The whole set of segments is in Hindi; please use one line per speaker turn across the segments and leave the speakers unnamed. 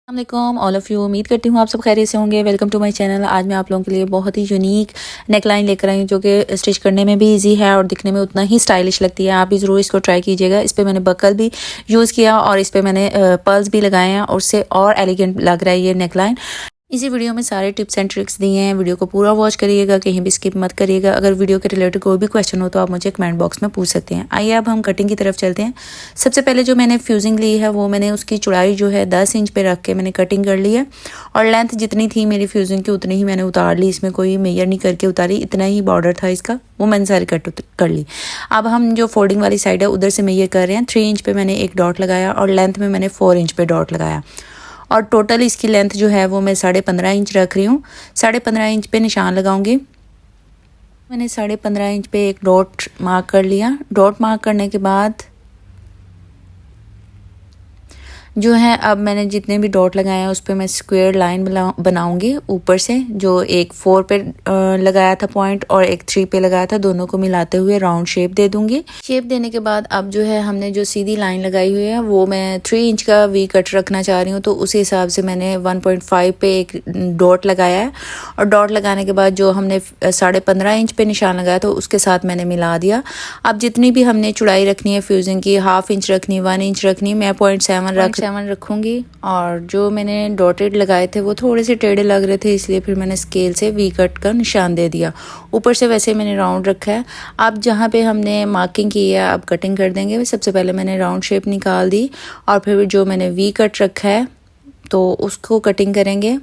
अस्सलाम ऑल ऑफ़ यू। उम्मीद करती हूँ आप सब खैरियत से होंगे। Welcome to my channel. आज मैं आप लोगों के लिए बहुत ही यूनिक नेकलाइन लेकर आई हूँ जो कि स्टिच करने में भी इजी है और दिखने में उतना ही स्टाइलिश लगती है। आप भी ज़रूर इसको ट्राई कीजिएगा। इस पर मैंने बकल भी यूज़ किया और इस पर मैंने पर्ल्स भी लगाए हैं और उससे और एलिगेंट लग रहा है ये नेकलाइन। इसी वीडियो में सारे टिप्स एंड ट्रिक्स दिए हैं। वीडियो को पूरा वॉच करिएगा, कहीं भी स्किप मत करिएगा। अगर वीडियो के रिलेटेड कोई भी क्वेश्चन हो तो आप मुझे कमेंट बॉक्स में पूछ सकते हैं। आइए अब हम कटिंग की तरफ चलते हैं। सबसे पहले जो मैंने फ्यूजिंग ली है वो मैंने उसकी चौड़ाई जो है 10 इंच पे रख के मैंने कटिंग कर ली है और लेंथ जितनी थी मेरी फ्यूजिंग की उतनी ही मैंने उतार ली। इसमें कोई मेजर नहीं करके उतारी, इतना ही बॉर्डर था इसका, वो मैंने सारी कट कर ली। अब हम जो फोल्डिंग वाली साइड है उधर से मेजर कर रहे हैं। 3 इंच पे मैंने एक डॉट लगाया और लेंथ में मैंने 4 इंच पे डॉट लगाया और टोटल इसकी लेंथ जो है वो मैं 15.5 इंच रख रही हूँ। 15.5 इंच पे निशान लगाऊंगी। मैंने 15.5 इंच पे एक डॉट मार्क कर लिया। डॉट मार्क करने के बाद जो है अब मैंने जितने भी डॉट लगाए हैं उस पर मैं स्क्वायर लाइन बनाऊंगी ऊपर से। जो एक 4 पे लगाया था पॉइंट और एक 3 पे लगाया था, दोनों को मिलाते हुए राउंड शेप दे दूंगी। शेप देने के बाद अब जो है हमने जो सीधी लाइन लगाई हुई है वो मैं 3 इंच का वी कट रखना चाह रही हूँ, तो उसी हिसाब से मैंने 1.5 पे एक डॉट लगाया है और डॉट लगाने के बाद जो हमने 15.5 इंच पे निशान लगाया तो उसके साथ मैंने मिला दिया। अब जितनी भी हमने चौड़ाई रखनी है फ्यूजिंग की, 1/2 इंच रखनी, 1 इंच रखनी, मैं 0.7 रखूंगी। और जो मैंने डॉटेड लगाए थे वो थोड़े से टेढ़े लग रहे थे, इसलिए फिर मैंने स्केल से वी कट का निशान दे दिया। ऊपर से वैसे मैंने राउंड रखा है। अब जहाँ पे हमने मार्किंग की है अब कटिंग कर देंगे। सबसे पहले मैंने राउंड शेप निकाल दी और फिर जो मैंने वी कट रखा है तो उसको कटिंग करेंगे।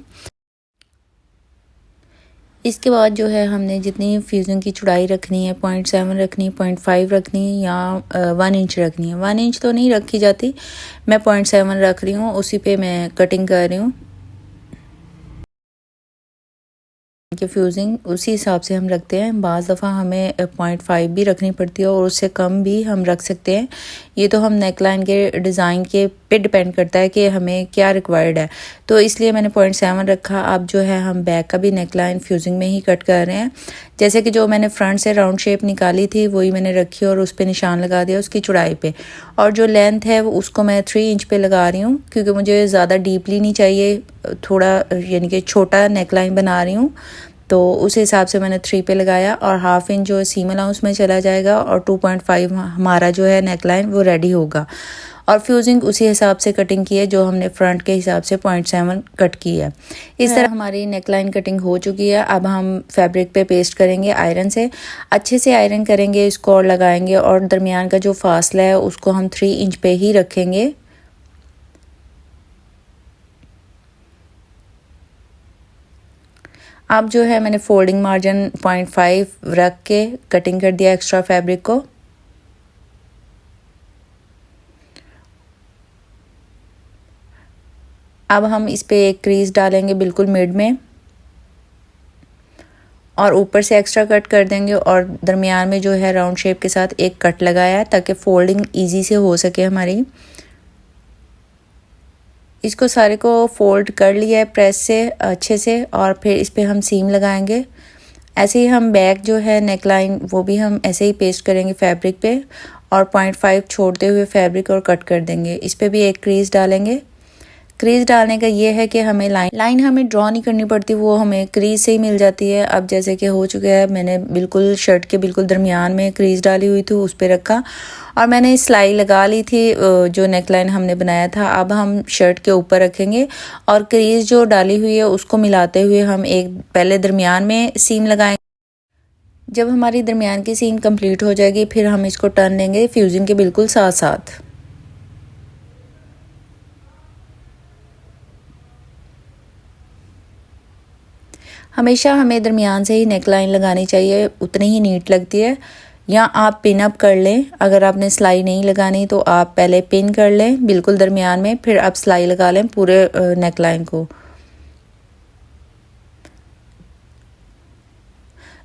इसके बाद जो है हमने जितनी फ्यूजिंग की चौड़ाई रखनी है 0.7 रखनी, 0.5 रखनी या 1 इंच रखनी है। 1 इंच तो नहीं रखी जाती, मैं 0.7 रख रही हूँ, उसी पे मैं कटिंग कर रही हूँ। कि फ्यूजिंग उसी हिसाब से हम रखते हैं। बाज़ दफ़ा हमें 0.5 भी रखनी पड़ती है और उससे कम भी हम रख सकते हैं। ये तो हम नेकलाइन के डिज़ाइन के पे डिपेंड करता है कि हमें क्या रिक्वायर्ड है, तो इसलिए मैंने 0.7 रखा। अब जो है हम बैक का भी नेकलाइन फ्यूजिंग में ही कट कर रहे हैं। जैसे कि जो मैंने फ्रंट से राउंड शेप निकाली थी वही मैंने रखी और उस पर निशान लगा दिया उसकी चौड़ाई पे। और जो लेंथ है उसको मैं 3 इंच पे लगा रही हूँ क्योंकि मुझे ज़्यादा डीपली नहीं चाहिए, थोड़ा यानी कि छोटा नेकलाइन बना रही हूँ, तो उस हिसाब से मैंने 3 पे लगाया और 1/2 इंच जो सीम अलाउंस में चला जाएगा और 2.5 हमारा जो है नेकलाइन वो रेडी होगा। और फ्यूजिंग उसी हिसाब से कटिंग की है जो हमने फ्रंट के हिसाब से 0.7 कट की है। इस तरह हमारी नेकलाइन कटिंग हो चुकी है। अब हम फैब्रिक पे पेस्ट करेंगे आयरन से। अच्छे से आयरन करेंगे इसको और लगाएंगे और दरमियान का जो फासला है उसको हम 3 इंच पे ही रखेंगे। अब जो है मैंने फोल्डिंग मार्जिन 0.5 रख के कटिंग कर दिया एक्स्ट्रा फैब्रिक को। अब हम इस पे एक क्रीज डालेंगे बिल्कुल मिड में और ऊपर से एक्स्ट्रा कट कर देंगे और दरमियान में जो है राउंड शेप के साथ एक कट लगाया है ताकि फोल्डिंग इजी से हो सके हमारी। इसको सारे को फोल्ड कर लिया है प्रेस से अच्छे से और फिर इस पे हम सीम लगाएंगे। ऐसे ही हम बैक जो है नेकलाइन वो भी हम ऐसे ही पेस्ट करेंगे फैब्रिक पे और 0.5 छोड़ते हुए फैब्रिक और कट कर देंगे। इस पे भी एक क्रीज डालेंगे। क्रीज डालने का ये है कि हमें लाइन हमें ड्रॉ नहीं करनी पड़ती, वो हमें क्रीज से ही मिल जाती है। अब जैसे कि हो चुका है, मैंने बिल्कुल शर्ट के बिल्कुल दरमियान में क्रीज डाली हुई थी, उस पर रखा और मैंने सिलाई लगा ली थी जो नेकलाइन हमने बनाया था। अब हम शर्ट के ऊपर रखेंगे और क्रीज जो डाली हुई है उसको मिलाते हुए हम एक पहले दरमियान में सीम लगाएंगे। जब हमारी दरमियान की सीम कंप्लीट हो जाएगी फिर हम इसको टर्न देंगे फ्यूजिंग के बिल्कुल साथ साथ। हमेशा हमें दरमियान से ही नेकलाइन लगानी चाहिए, उतनी ही नीट लगती है। या आप पिन अप कर लें, अगर आपने सिलाई नहीं लगानी तो आप पहले पिन कर लें बिल्कुल दरमियान में, फिर आप सिलाई लगा लें पूरे नेकलाइन को।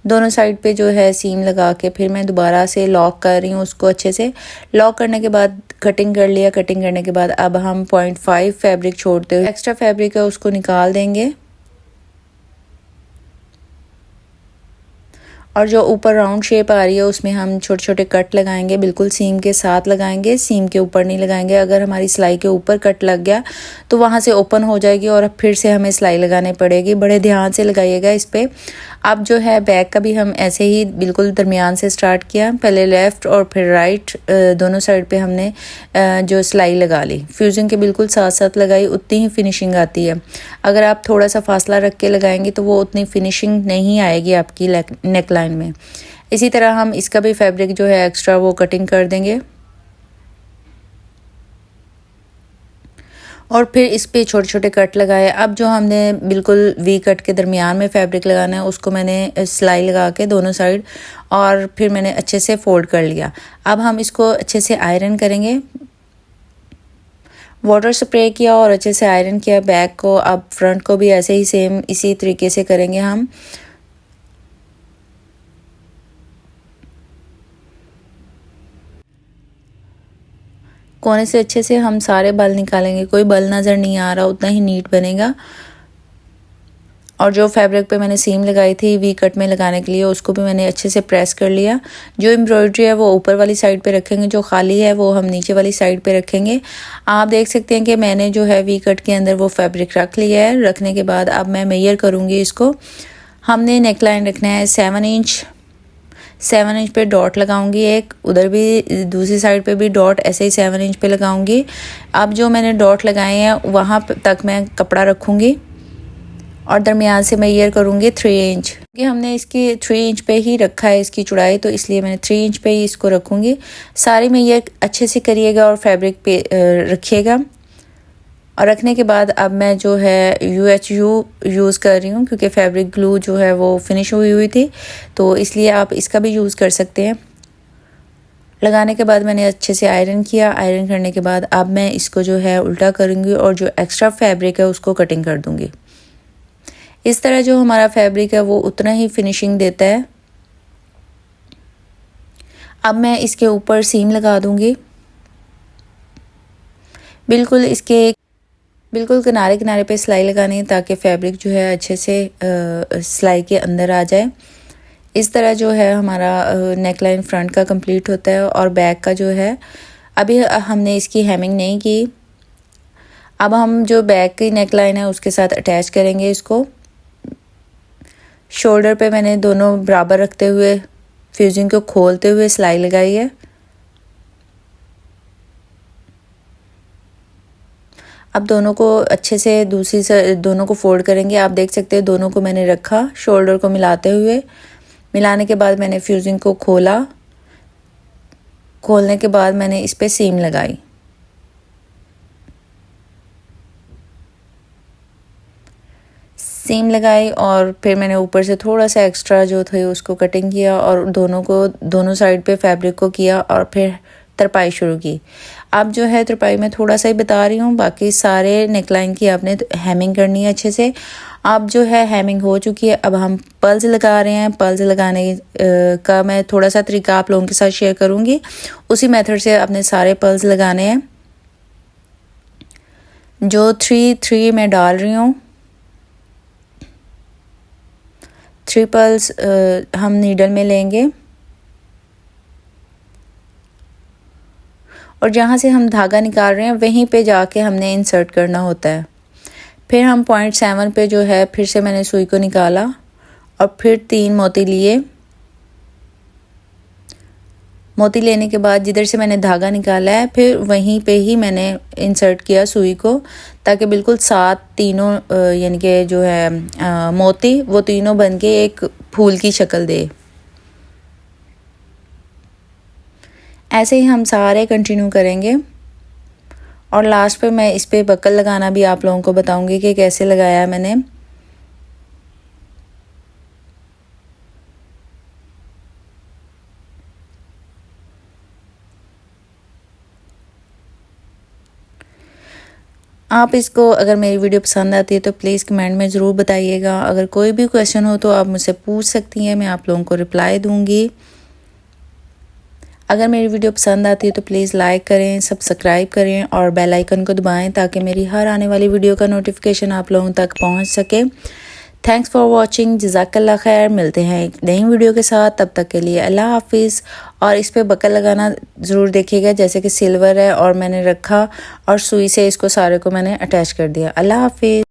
दोनों साइड पे जो है सीम लगा के फिर मैं दोबारा से लॉक कर रही हूँ उसको। अच्छे से लॉक करने के बाद कटिंग कर लिया। कटिंग करने के बाद अब हम 0.5 फैब्रिक छोड़ते हुए एक्स्ट्रा फैब्रिक है उसको निकाल देंगे और जो ऊपर राउंड शेप आ रही है उसमें हम छोटे छोटे कट लगाएंगे, बिल्कुल सीम के साथ लगाएंगे, सीम के ऊपर नहीं लगाएंगे। अगर हमारी सिलाई के ऊपर कट लग गया तो वहाँ से ओपन हो जाएगी और फिर से हमें सिलाई लगानी पड़ेगी। बड़े ध्यान से लगाइएगा इस पर। अब जो है बैक का भी हम ऐसे ही बिल्कुल दरमियान से स्टार्ट किया, पहले लेफ़्ट और फिर राइट, दोनों साइड पे हमने जो सिलाई लगा ली, फ्यूजिंग के बिल्कुल साथ साथ लगाई, उतनी ही फिनिशिंग आती है। अगर आप थोड़ा सा फासला रख के लगाएंगे तो वो उतनी फिनिशिंग नहीं आएगी आपकी नेक लाइन में। इसी तरह हम इसका भी फैब्रिक जो है एक्स्ट्रा वो कटिंग कर देंगे और फिर इस पे छोटे छोटे कट लगाए। अब जो हमने बिल्कुल वी कट के दरमियान में फैब्रिक लगाना है उसको मैंने सिलाई लगा के दोनों साइड और फिर मैंने अच्छे से फोल्ड कर लिया। अब हम इसको अच्छे से आयरन करेंगे। वाटर स्प्रे किया और अच्छे से आयरन किया बैक को। अब फ्रंट को भी ऐसे ही सेम इसी तरीके से करेंगे हम। कोने से अच्छे से हम सारे बाल निकालेंगे, कोई बल नज़र नहीं आ रहा, उतना ही नीट बनेगा। और जो फैब्रिक पे मैंने सीम लगाई थी वी कट में लगाने के लिए उसको भी मैंने अच्छे से प्रेस कर लिया। जो एम्ब्रॉयडरी है वो ऊपर वाली साइड पे रखेंगे, जो खाली है वो हम नीचे वाली साइड पे रखेंगे। आप देख सकते हैं कि मैंने जो है वी कट के अंदर वो फैब्रिक रख लिया है। रखने के बाद अब मैं मेजर करूँगी इसको। हमने नेक लाइन रखना है 7 इंच। 7 इंच पे डॉट लगाऊंगी एक, उधर भी दूसरी साइड पे भी डॉट ऐसे ही 7 इंच पे लगाऊंगी। अब जो मैंने डॉट लगाए हैं वहाँ तक मैं कपड़ा रखूँगी और दरमियान से मेजर करूँगी 3 इंच, क्योंकि हमने इसकी 3 इंच पे ही रखा है इसकी चौड़ाई, तो इसलिए मैंने 3 इंच पे ही इसको रखूँगी। सारी मेजर अच्छे से करिएगा और फैब्रिक पे रखिएगा। और रखने के बाद अब मैं जो है UHU यूज़ कर रही हूँ, क्योंकि फैब्रिक ग्लू जो है वो फिनिश हुई थी, तो इसलिए आप इसका भी यूज़ कर सकते हैं। लगाने के बाद मैंने अच्छे से आयरन किया। आयरन करने के बाद अब मैं इसको जो है उल्टा करूँगी और जो एक्स्ट्रा फैब्रिक है उसको कटिंग कर दूँगी। इस तरह जो हमारा फैब्रिक है वो उतना ही फिनिशिंग देता है। अब मैं इसके ऊपर सीम लगा दूँगी, बिल्कुल किनारे किनारे पे सिलाई लगानी है ताकि फैब्रिक जो है अच्छे से सिलाई के अंदर आ जाए। इस तरह जो है हमारा नेक लाइन फ्रंट का कंप्लीट होता है। और बैक का जो है अभी हमने इसकी हेमिंग नहीं की। अब हम जो बैक की नेक लाइन है उसके साथ अटैच करेंगे इसको। शोल्डर पे मैंने दोनों बराबर रखते हुए फ्यूजिंग को खोलते हुए सिलाई लगाई है। अब दोनों को अच्छे से दूसरी से दोनों को फोल्ड करेंगे। आप देख सकते हैं दोनों को मैंने रखा शोल्डर को मिलाते हुए। मिलाने के बाद मैंने फ्यूजिंग को खोला। खोलने के बाद मैंने इस पे सीम लगाई। सीम लगाई और फिर मैंने ऊपर से थोड़ा सा एक्स्ट्रा जो थे उसको कटिंग किया और दोनों साइड पे फैब्रिक को किया और फिर तरपाई शुरू की। अब जो है तरपाई मैं थोड़ा सा ही बता रही हूँ, बाकी सारे नेकलाइन की आपने हेमिंग करनी है अच्छे से। अब जो है हेमिंग हो चुकी है। अब हम पल्स लगा रहे हैं। पल्स लगाने का मैं थोड़ा सा तरीका आप लोगों के साथ शेयर करूँगी। उसी मेथड से अपने सारे पल्स लगाने हैं। जो 3 मैं डाल रही हूँ, 3 पल्स हम नीडल में लेंगे और जहाँ से हम धागा निकाल रहे हैं वहीं पे जाके हमने इंसर्ट करना होता है। फिर हम 0.7 पे जो है फिर से मैंने सुई को निकाला और फिर 3 मोती लिए। मोती लेने के बाद जिधर से मैंने धागा निकाला है फिर वहीं पे ही मैंने इंसर्ट किया सुई को, ताकि बिल्कुल साथ तीनों यानी कि जो है मोती वो तीनों बन के एक फूल की शक्ल दे। ऐसे ही हम सारे कंटिन्यू करेंगे और लास्ट पे मैं इस पे बकल लगाना भी आप लोगों को बताऊंगी कि कैसे लगाया है मैंने। आप इसको अगर मेरी वीडियो पसंद आती है तो प्लीज़ कमेंट में ज़रूर बताइएगा। अगर कोई भी क्वेश्चन हो तो आप मुझसे पूछ सकती हैं, मैं आप लोगों को रिप्लाई दूंगी। अगर मेरी वीडियो पसंद आती है तो प्लीज़ लाइक करें, सब्सक्राइब करें और बेल आइकन को दबाएं ताकि मेरी हर आने वाली वीडियो का नोटिफिकेशन आप लोगों तक पहुंच सके। थैंक्स फॉर वॉचिंग, जज़ाकल्लाह खैर। मिलते हैं एक नई वीडियो के साथ, तब तक के लिए अल्लाह हाफिज़। और इस पे बकल लगाना ज़रूर देखिएगा, जैसे कि सिल्वर है और मैंने रखा और सुई से इसको सारे को मैंने अटैच कर दिया। अल्लाह हाफिज़।